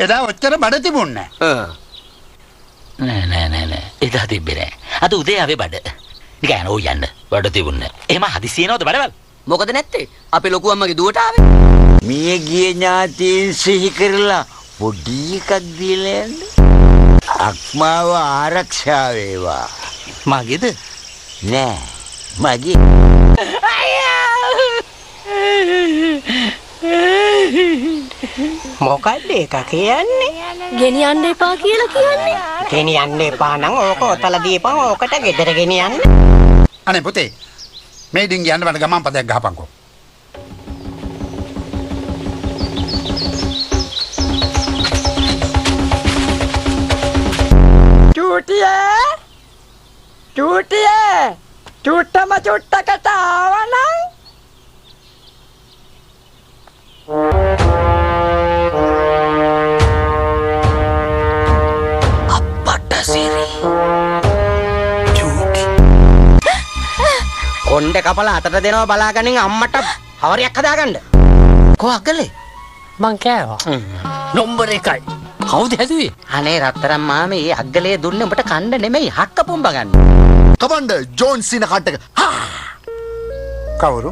එදා ඔච්චර බඩ තිබුණේ නෑ. එදා තිබ්බේ නෑ. අද උදේ ආවේ බඩ. නිකන් ඕ යන්න බඩ තිබුණේ. එහෙම හදිසියෙ නෝද බඩවල්? මොකද නැත්තේ? අපේ ලොකු අම්මගේ දුවට ආවේ. මිය ගිය ඥාතීන් සිහි කරලා පොඩි එකක් දීලා යන්න. අක්මාව ආරක්ෂා වේවා. මගේද? නෑ. මගේ. මොකක්ද ඒක කියන්නේ? ගෙනියන්න එපා කියලා කියන්නේ. ගෙනියන්න එපා නම් ඕක ඔතල දීපන් ඕකට ගෙදර ගෙනියන්න. අනේ පුතේ මේ ඩිංගි යන්න බඩ ගමන් පදයක් ගහපන්කෝ. චූටියේ චුට්ටම චුට්ටකට ආවනම් අප්පට සිරි. චූටි. කොණ්ඩේ කපලා අතට දෙනවා බලාගනින් අම්මට හවරයක් හදාගන්න. කො අගලේ? මං කෑවා. නම්බර 1යි. කවුද හැදුවේ? අනේ රත්තරන් මාමේ මේ අග්ගලේ දුන්නේ උඹට කන්න නෙමෙයි හක්ක පොම්බ ගන්න. කමන්ඩර් ජෝන් සින කට්ටක. කවුරු?